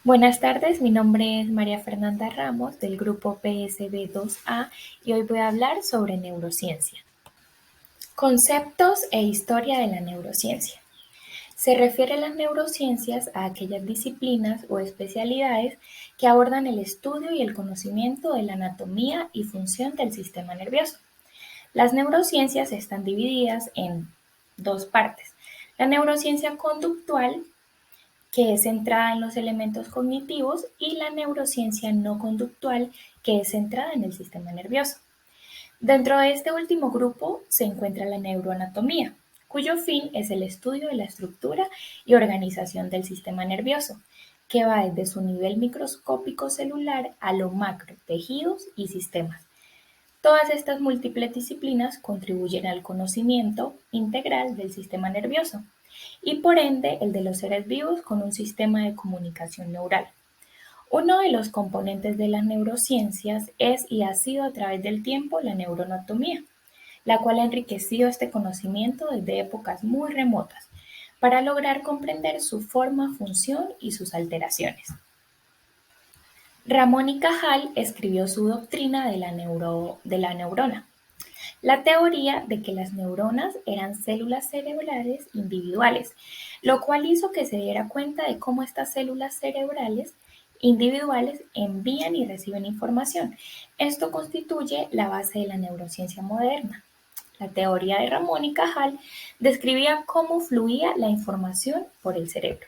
Buenas tardes, mi nombre es María Fernanda Ramos del grupo PSB2A y hoy voy a hablar sobre neurociencia. Conceptos e historia de la neurociencia. Se refiere a las neurociencias a aquellas disciplinas o especialidades que abordan el estudio y el conocimiento de la anatomía y función del sistema nervioso. Las neurociencias están divididas en dos partes. La neurociencia conductual, que es centrada en los elementos cognitivos, y la neurociencia no conductual, que es centrada en el sistema nervioso. Dentro de este último grupo se encuentra la neuroanatomía, cuyo fin es el estudio de la estructura y organización del sistema nervioso, que va desde su nivel microscópico celular a lo macro, tejidos y sistemas. Todas estas múltiples disciplinas contribuyen al conocimiento integral del sistema nervioso y por ende el de los seres vivos con un sistema de comunicación neural. Uno de los componentes de las neurociencias es y ha sido a través del tiempo la neuroanatomía, la cual ha enriquecido este conocimiento desde épocas muy remotas para lograr comprender su forma, función y sus alteraciones. Ramón y Cajal escribió su doctrina de la neurona, la teoría de que las neuronas eran células cerebrales individuales, lo cual hizo que se diera cuenta de cómo estas células cerebrales individuales envían y reciben información. Esto constituye la base de la neurociencia moderna. La teoría de Ramón y Cajal describía cómo fluía la información por el cerebro.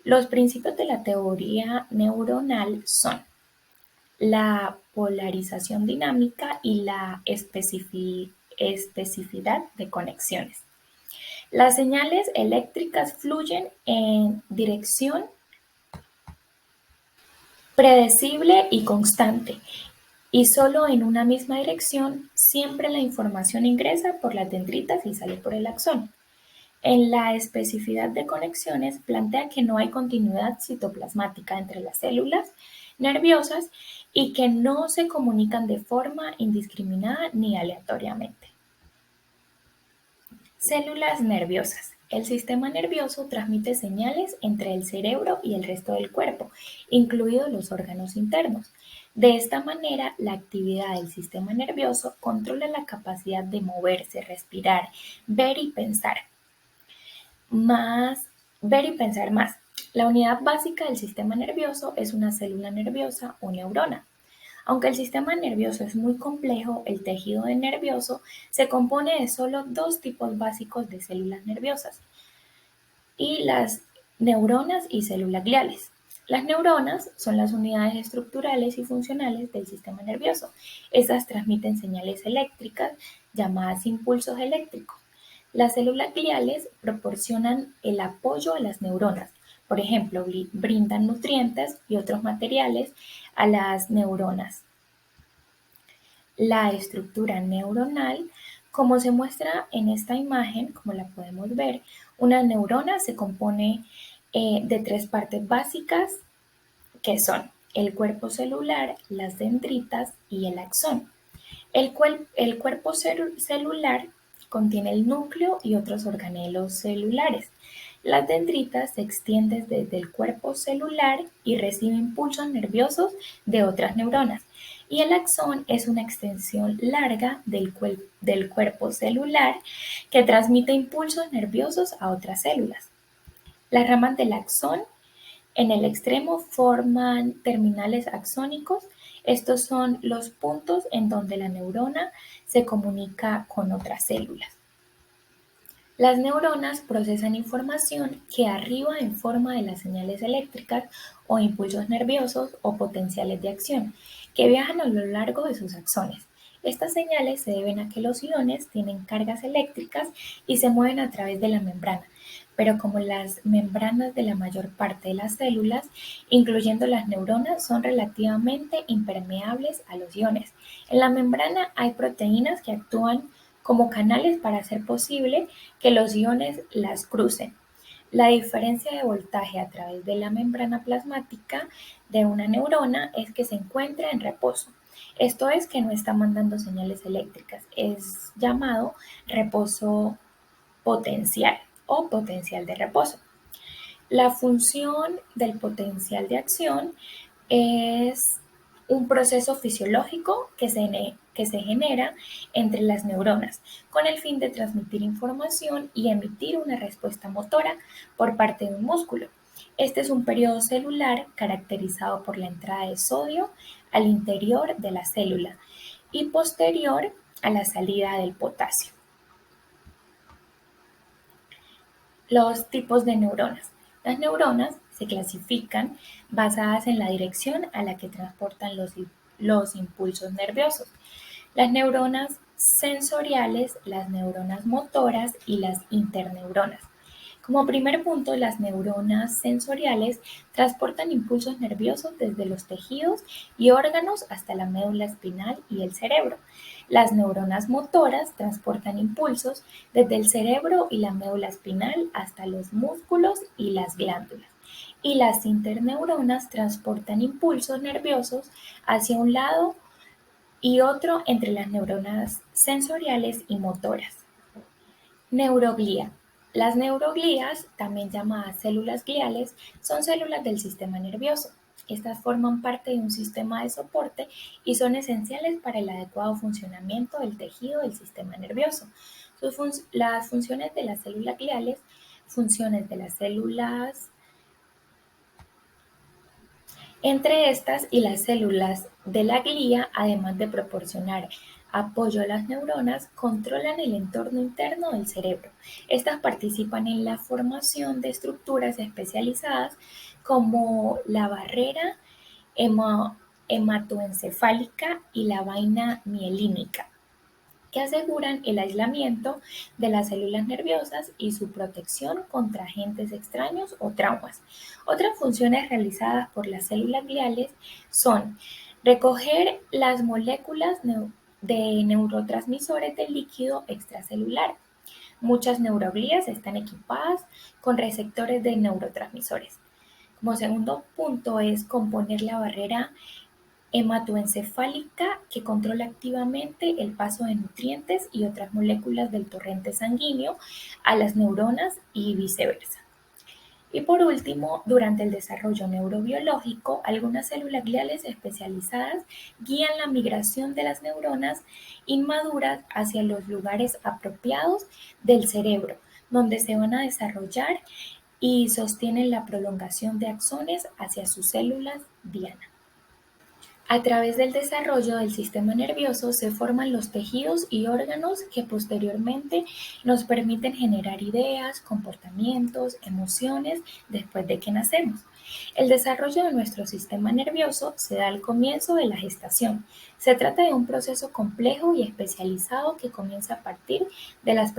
Los principios de la teoría neuronal son la polarización dinámica y la especificidad de conexiones. Las señales eléctricas fluyen en dirección predecible y constante, y solo en una misma dirección. Siempre la información ingresa por las dendritas y sale por el axón. En la especificidad de conexiones plantea que no hay continuidad citoplasmática entre las células nerviosas y que no se comunican de forma indiscriminada ni aleatoriamente. Células nerviosas. El sistema nervioso transmite señales entre el cerebro y el resto del cuerpo, incluidos los órganos internos. De esta manera, la actividad del sistema nervioso controla la capacidad de moverse, respirar, ver y pensar. Ver y pensar más. La unidad básica del sistema nervioso es una célula nerviosa o neurona. Aunque el sistema nervioso es muy complejo, el tejido nervioso se compone de solo dos tipos básicos de células nerviosas, y las neuronas y células gliales. Las neuronas son las unidades estructurales y funcionales del sistema nervioso. Estas transmiten señales eléctricas llamadas impulsos eléctricos. Las células gliales proporcionan el apoyo a las neuronas. Por ejemplo, brindan nutrientes y otros materiales a las neuronas. La estructura neuronal, como se muestra en esta imagen, como la podemos ver, una neurona se compone de tres partes básicas, que son el cuerpo celular, las dendritas y el axón. El cuerpo celular contiene el núcleo y otros organelos celulares. Las dendritas se extienden desde el cuerpo celular y reciben impulsos nerviosos de otras neuronas. Y el axón es una extensión larga del cuerpo celular que transmite impulsos nerviosos a otras células. Las ramas del axón en el extremo forman terminales axónicos. Estos son los puntos en donde la neurona se comunica con otras células. Las neuronas procesan información que arriba en forma de las señales eléctricas o impulsos nerviosos o potenciales de acción, que viajan a lo largo de sus axones. Estas señales se deben a que los iones tienen cargas eléctricas y se mueven a través de la membrana, pero como las membranas de la mayor parte de las células, incluyendo las neuronas, son relativamente impermeables a los iones, en la membrana hay proteínas que actúan como canales para hacer posible que los iones las crucen. La diferencia de voltaje a través de la membrana plasmática de una neurona es que se encuentra en reposo. Esto es que no está mandando señales eléctricas. Es llamado reposo potencial o potencial de reposo. La función del potencial de acción es un proceso fisiológico que se genera entre las neuronas con el fin de transmitir información y emitir una respuesta motora por parte de un músculo. Este es un periodo celular caracterizado por la entrada de sodio al interior de la célula y posterior a la salida del potasio. Los tipos de neuronas. Las neuronas se clasifican basadas en la dirección a la que transportan los impulsos nerviosos. Las neuronas sensoriales, las neuronas motoras y las interneuronas. Como primer punto, las neuronas sensoriales transportan impulsos nerviosos desde los tejidos y órganos hasta la médula espinal y el cerebro. Las neuronas motoras transportan impulsos desde el cerebro y la médula espinal hasta los músculos y las glándulas. Y las interneuronas transportan impulsos nerviosos hacia un lado y otro entre las neuronas sensoriales y motoras. Neuroglía. Las neuroglías, también llamadas células gliales, son células del sistema nervioso. Estas forman parte de un sistema de soporte y son esenciales para el adecuado funcionamiento del tejido del sistema nervioso. Las funciones de las células gliales, funciones de las células. Entre estas y las células de la glía, además de proporcionar apoyo a las neuronas, controlan el entorno interno del cerebro. Estas participan en la formación de estructuras especializadas como la barrera hematoencefálica y la vaina mielínica, que aseguran el aislamiento de las células nerviosas y su protección contra agentes extraños o traumas. Otras funciones realizadas por las células gliales son recoger las moléculas de neurotransmisores del líquido extracelular. Muchas neuroglías están equipadas con receptores de neurotransmisores. Como segundo punto es componer la barrera hematoencefálica, que controla activamente el paso de nutrientes y otras moléculas del torrente sanguíneo a las neuronas y viceversa. Y por último, durante el desarrollo neurobiológico, algunas células gliales especializadas guían la migración de las neuronas inmaduras hacia los lugares apropiados del cerebro, donde se van a desarrollar y sostienen la prolongación de axones hacia sus células diana. A través del desarrollo del sistema nervioso se forman los tejidos y órganos que posteriormente nos permiten generar ideas, comportamientos, emociones después de que nacemos. El desarrollo de nuestro sistema nervioso se da al comienzo de la gestación. Se trata de un proceso complejo y especializado que comienza a partir de las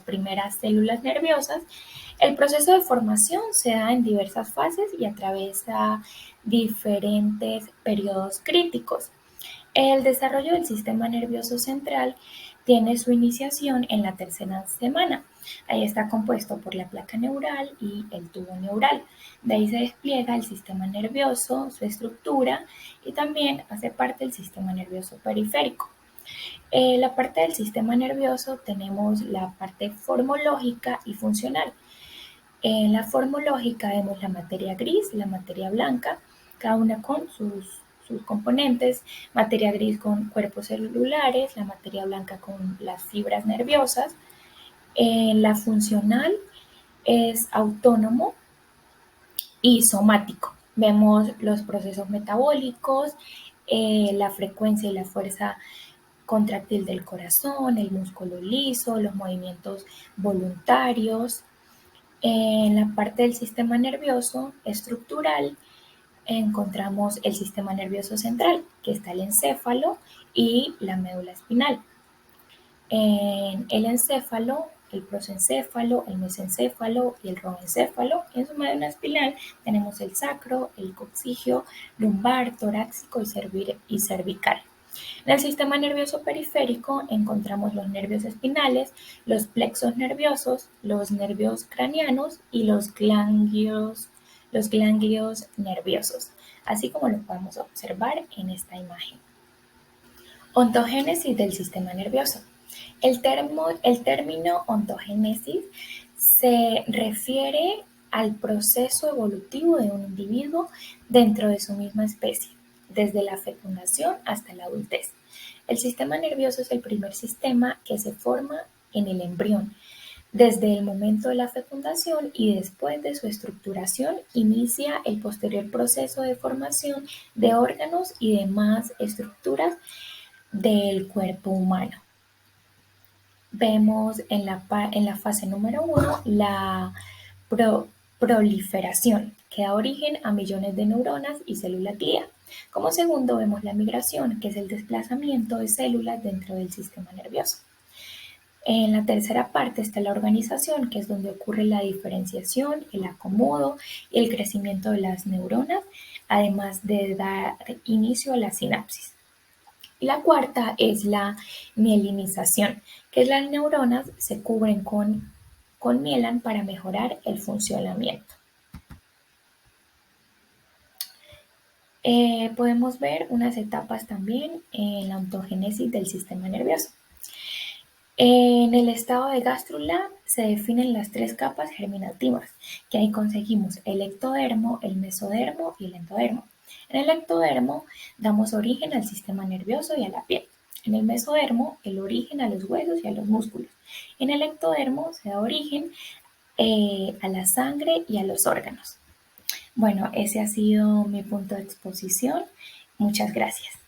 primeras células nerviosas. El proceso de formación se da en diversas fases y atraviesa diferentes periodos críticos. El desarrollo del sistema nervioso central tiene su iniciación en la tercera semana. Ahí está compuesto por la placa neural y el tubo neural. De ahí se despliega el sistema nervioso, su estructura, y también hace parte del sistema nervioso periférico. La parte del sistema nervioso tenemos la parte formológica y funcional. En la formológica vemos la materia gris, la materia blanca, cada una con sus componentes, materia gris con cuerpos celulares, la materia blanca con las fibras nerviosas. En la funcional es autónomo y somático. Vemos los procesos metabólicos, la frecuencia y la fuerza contráctil del corazón, el músculo liso, los movimientos voluntarios. En la parte del sistema nervioso estructural encontramos el sistema nervioso central, que está el encéfalo y la médula espinal. En el encéfalo, el prosencéfalo, el mesencéfalo y el robencéfalo. En su médula espinal tenemos el sacro, el coxigio, lumbar, torácico y cervical. En el sistema nervioso periférico encontramos los nervios espinales, los plexos nerviosos, los nervios craneanos y los ganglios nerviosos, así como lo podemos observar en esta imagen. Ontogénesis del sistema nervioso. El término ontogénesis se refiere al proceso evolutivo de un individuo dentro de su misma especie, desde la fecundación hasta la adultez. El sistema nervioso es el primer sistema que se forma en el embrión. Desde el momento de la fecundación y después de su estructuración inicia el posterior proceso de formación de órganos y demás estructuras del cuerpo humano. Vemos en la fase número 1 la proliferación, que da origen a millones de neuronas y células glía. Como segundo vemos la migración, que es el desplazamiento de células dentro del sistema nervioso. En la tercera parte está la organización, que es donde ocurre la diferenciación, el acomodo y el crecimiento de las neuronas, además de dar inicio a la sinapsis. Y la cuarta es la mielinización, que las neuronas se cubren con mielan para mejorar el funcionamiento. Podemos ver unas etapas también en la ontogénesis del sistema nervioso. En el estado de Gastrula se definen las tres capas germinativas, que ahí conseguimos el ectodermo, el mesodermo y el endodermo. En el ectodermo damos origen al sistema nervioso y a la piel. En el mesodermo, el origen a los huesos y a los músculos. En el ectodermo se da origen a la sangre y a los órganos. Bueno, ese ha sido mi punto de exposición. Muchas gracias.